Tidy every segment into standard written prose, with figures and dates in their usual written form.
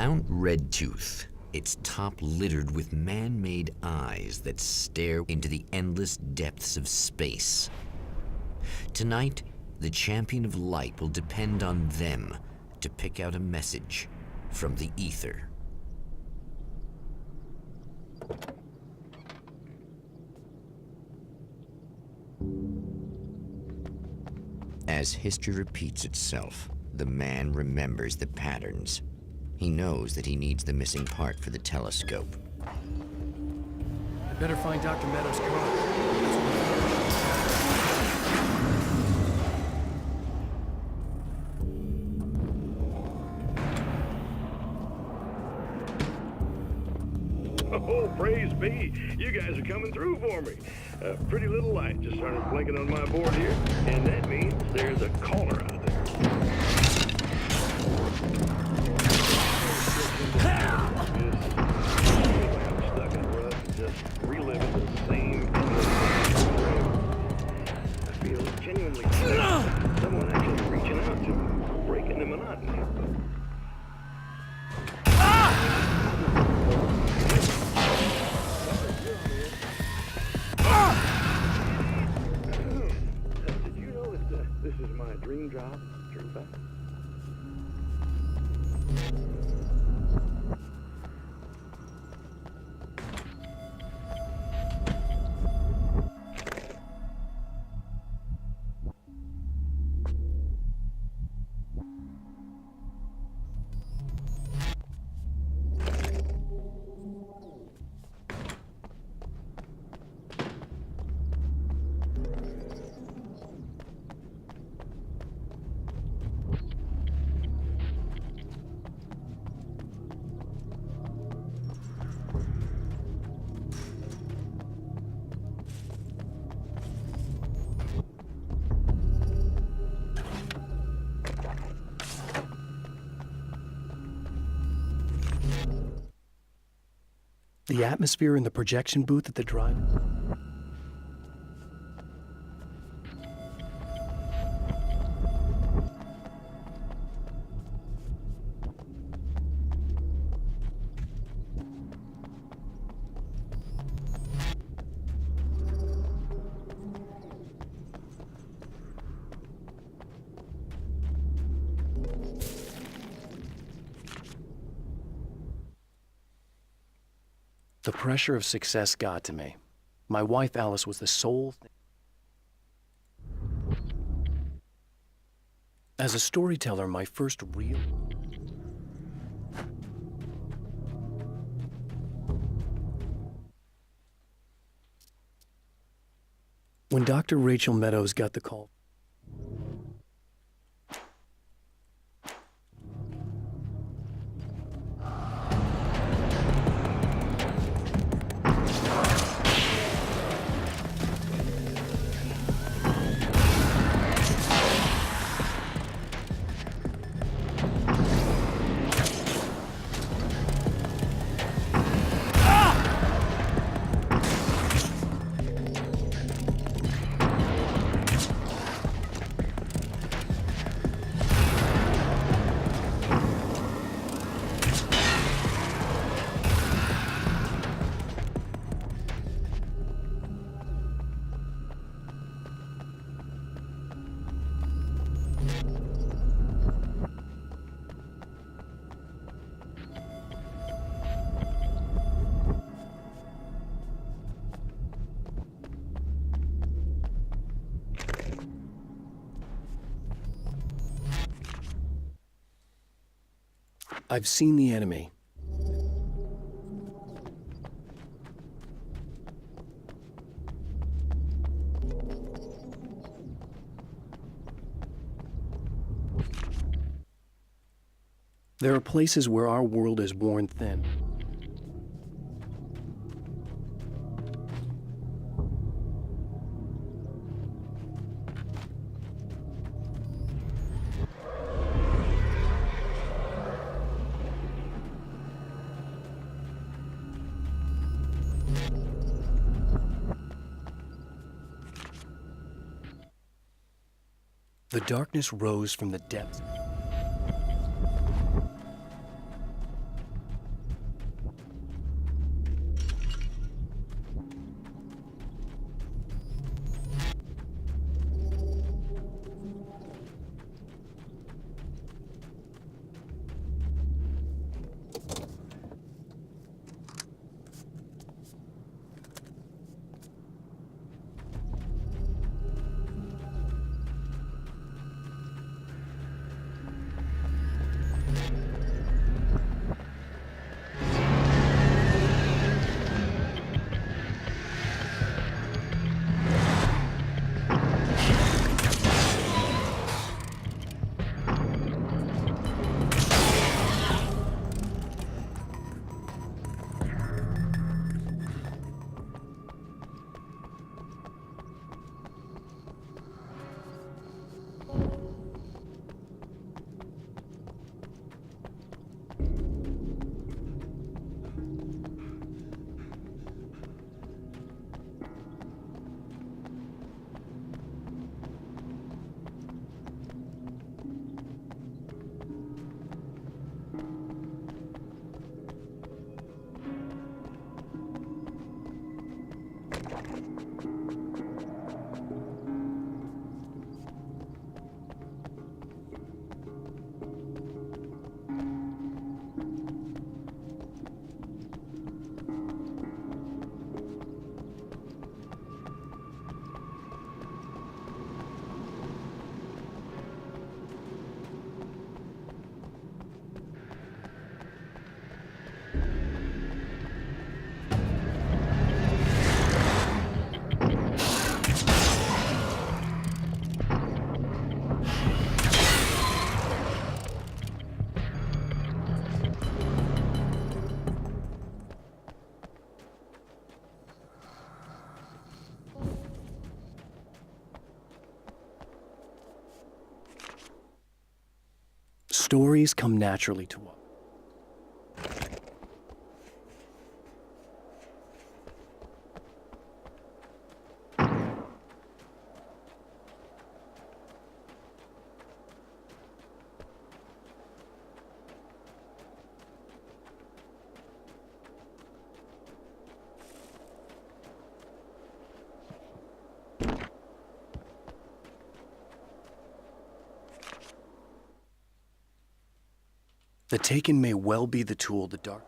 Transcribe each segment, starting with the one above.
Mount Redtooth, its top littered with man-made eyes that stare into the endless depths of space. Tonight, the champion of light will depend on them to pick out a message from the ether. As history repeats itself, the man remembers the patterns. He knows that he needs the missing part for the telescope. I better find Dr. Meadows' car. Oh, praise be. You guys are coming through for me. A pretty little light just started blinking on my board here, and that means there's a caller out there. I'm stuck in the rut, just reliving the same endless forever. I feel genuinely sick. Someone actually reaching out to me, breaking the monotony. Did you know that this is my dream job? True fact. The atmosphere in the projection booth at the drive. The pressure of success got to me. My wife Alice was the sole thing. As a storyteller, my first real... When Dr. Rachel Meadows got the call, I've seen the enemy. There are places where our world is worn thin. The darkness rose from the depths. Stories come naturally to us. The Taken may well be the tool the dark.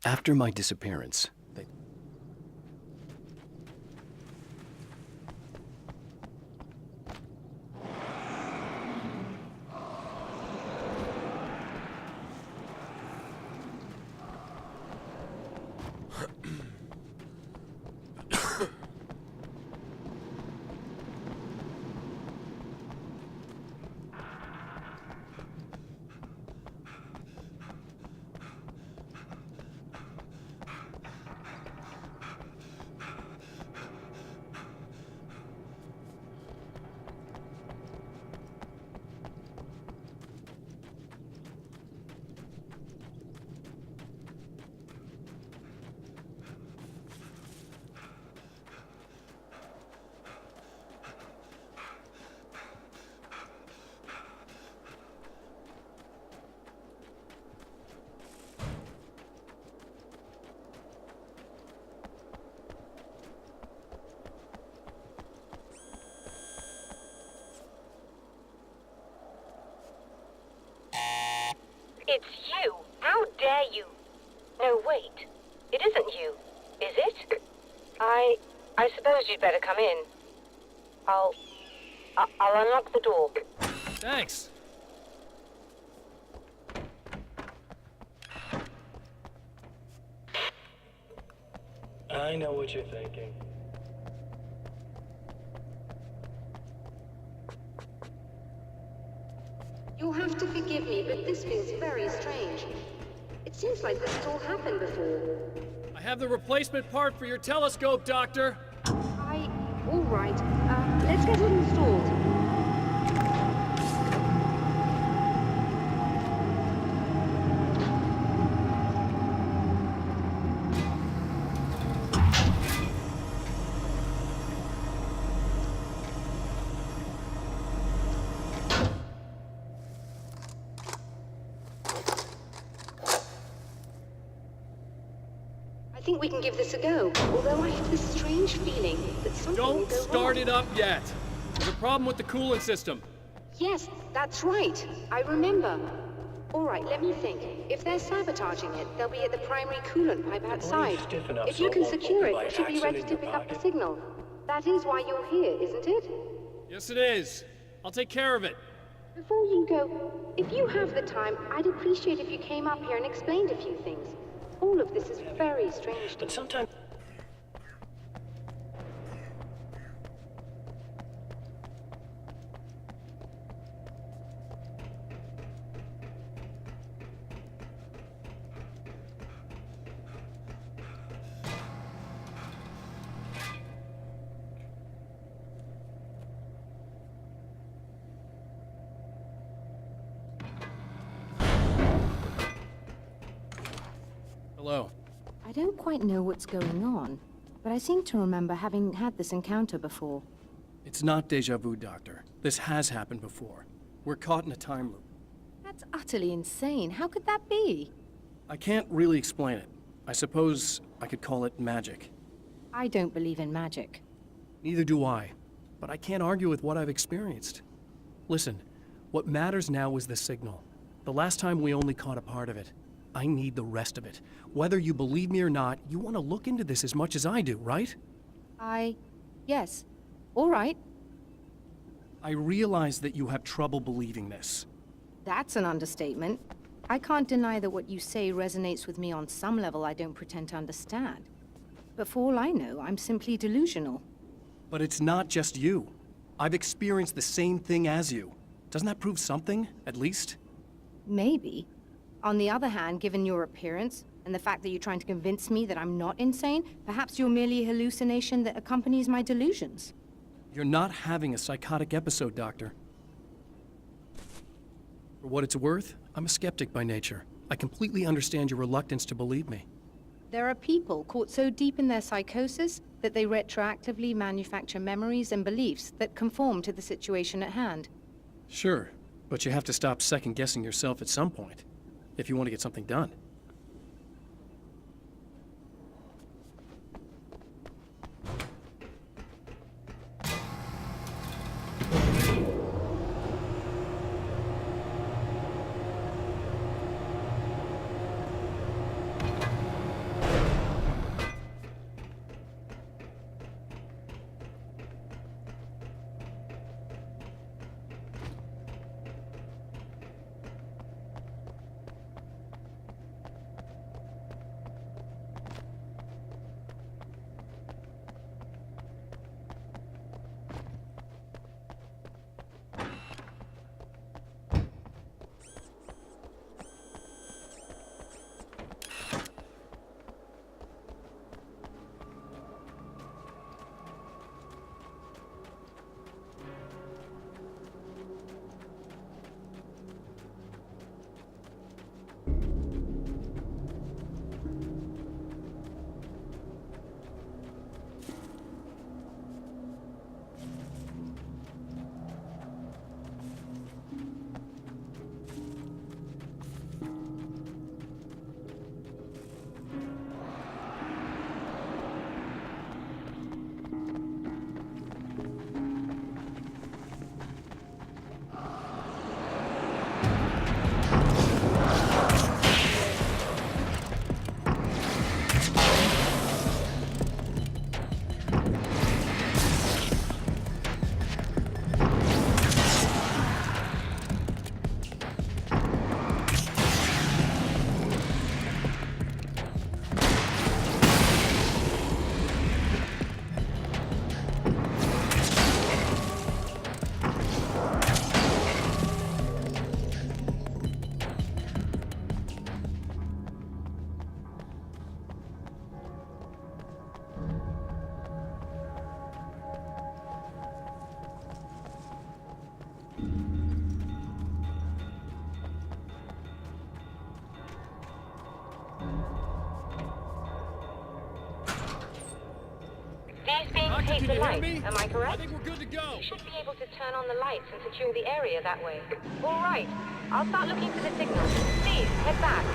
After my disappearance, they... It's you! How dare you! No, wait. It isn't you, is it? I suppose you'd better come in. I'll unlock the door. Thanks. I know what you're thinking. You'll have to forgive me, but this feels very strange. It seems like this has all happened before. I have the replacement part for your telescope, Doctor. All right. Let's get it installed. I think we can give this a go, although I have this strange feeling that something will Don't go start wrong. it up yet. There's a problem with the coolant system. Yes, that's right. I remember. All right, let me think. If they're sabotaging it, they'll be at the primary coolant pipe outside. stiff enough If so you it can won't secure put it, you by it should be ready accident to in pick your up the pocket. signal. That is why you're here, isn't it? Yes, it is. I'll take care of it. Before you go, if you have the time, I'd appreciate if you came up here and explained a few things. All of this is very strange to But me. sometimes... Hello. I don't quite know what's going on, but I seem to remember having had this encounter before. It's not deja vu, Doctor. This has happened before. We're caught in a time loop. That's utterly insane. How could that be? I can't really explain it. I suppose I could call it magic. I don't believe in magic. Neither do I, but I can't argue with what I've experienced. Listen, what matters now is the signal. The last time we only caught a part of it. I need the rest of it. Whether you believe me or not, you want to look into this as much as I do, right? Yes. All right. I realize that you have trouble believing this. That's an understatement. I can't deny that what you say resonates with me on some level I don't pretend to understand. But for all I know, I'm simply delusional. But it's not just you. I've experienced the same thing as you. Doesn't that prove something, at least? Maybe. On the other hand, given your appearance, and the fact that you're trying to convince me that I'm not insane, perhaps you're merely a hallucination that accompanies my delusions. You're not having a psychotic episode, Doctor. For what it's worth, I'm a skeptic by nature. I completely understand your reluctance to believe me. There are people caught so deep in their psychosis that they retroactively manufacture memories and beliefs that conform to the situation at hand. Sure, but you have to stop second-guessing yourself at some point, if you want to get something done. Doctor, Take can the you hear light, me? am I correct? I think we're good to go. You should be able to turn on the lights and secure the area that way. All right. I'll start looking for the signal. Please, head back.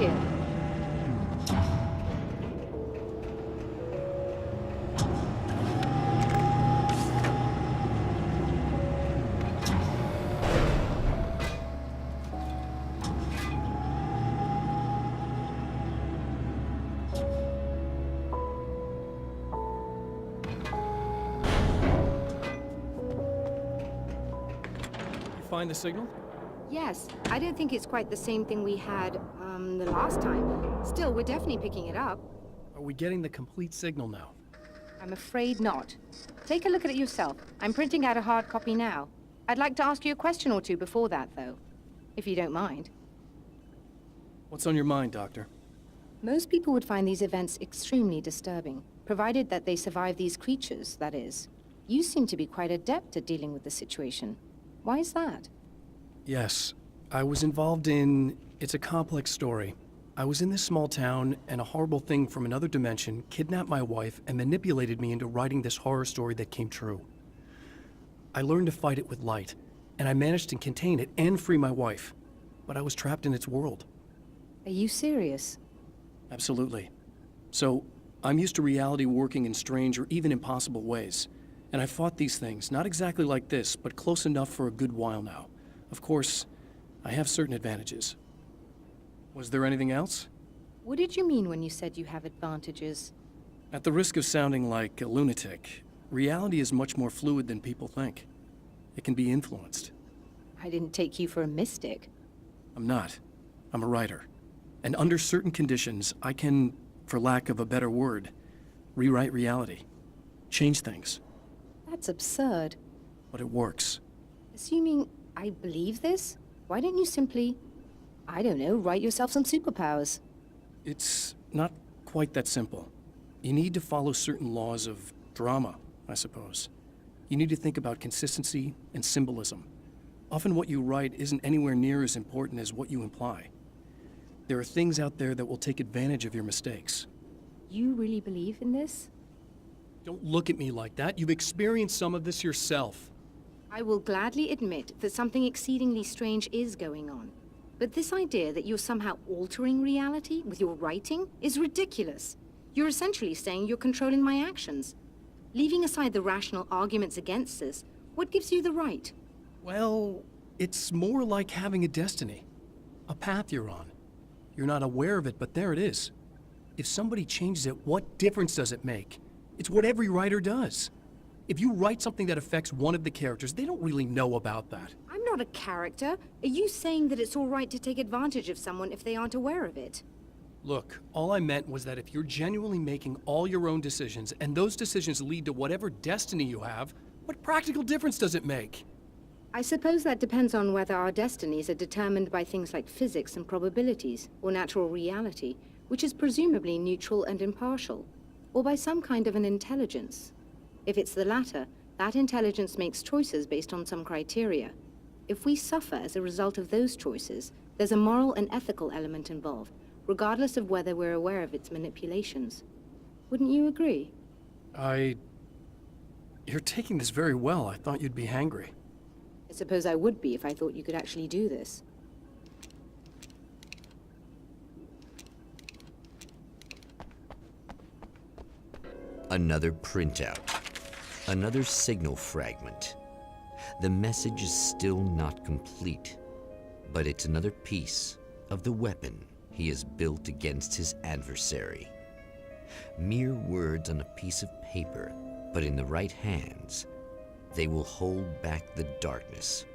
Here. Find the signal? Yes, I don't think it's quite the same thing we had, the last time. Still, we're definitely picking it up. Are we getting the complete signal now? I'm afraid not. Take a look at it yourself. I'm printing out a hard copy now. I'd like to ask you a question or two before that, though. If you don't mind. What's on your mind, Doctor? Most people would find these events extremely disturbing, provided that they survive these creatures, that is. You seem to be quite adept at dealing with the situation. Why is that? Yes, I was involved in... It's a complex story. I was in this small town, and a horrible thing from another dimension kidnapped my wife and manipulated me into writing this horror story that came true. I learned to fight it with light, and I managed to contain it and free my wife. But I was trapped in its world. Are you serious? Absolutely. So, I'm used to reality working in strange or even impossible ways. And I fought these things, not exactly like this, but close enough for a good while now. Of course, I have certain advantages. Was there anything else? What did you mean when you said you have advantages? At the risk of sounding like a lunatic, reality is much more fluid than people think. It can be influenced. I didn't take you for a mystic. I'm not. I'm a writer. And under certain conditions, I can, for lack of a better word, rewrite reality. Change things. That's absurd. But it works. Assuming I believe this, why don't you simply, I don't know, write yourself some superpowers? It's not quite that simple. You need to follow certain laws of drama, I suppose. You need to think about consistency and symbolism. Often what you write isn't anywhere near as important as what you imply. There are things out there that will take advantage of your mistakes. You really believe in this? Don't look at me like that. You've experienced some of this yourself. I will gladly admit that something exceedingly strange is going on. But this idea that you're somehow altering reality with your writing is ridiculous. You're essentially saying you're controlling my actions. Leaving aside the rational arguments against this, what gives you the right? Well, it's more like having a destiny. A path you're on. You're not aware of it, but there it is. If somebody changes it, what difference does it make? It's what every writer does. If you write something that affects one of the characters, they don't really know about that. I'm not a character. Are you saying that it's all right to take advantage of someone if they aren't aware of it? Look, all I meant was that if you're genuinely making all your own decisions, and those decisions lead to whatever destiny you have, what practical difference does it make? I suppose that depends on whether our destinies are determined by things like physics and probabilities, or natural reality, which is presumably neutral and impartial, or by some kind of an intelligence. If it's the latter, that intelligence makes choices based on some criteria. If we suffer as a result of those choices, there's a moral and ethical element involved, regardless of whether we're aware of its manipulations. Wouldn't you agree? You're taking this very well. I thought you'd be hangry. I suppose I would be if I thought you could actually do this. Another printout. Another signal fragment. The message is still not complete, but it's another piece of the weapon he has built against his adversary. Mere words on a piece of paper, but in the right hands, they will hold back the darkness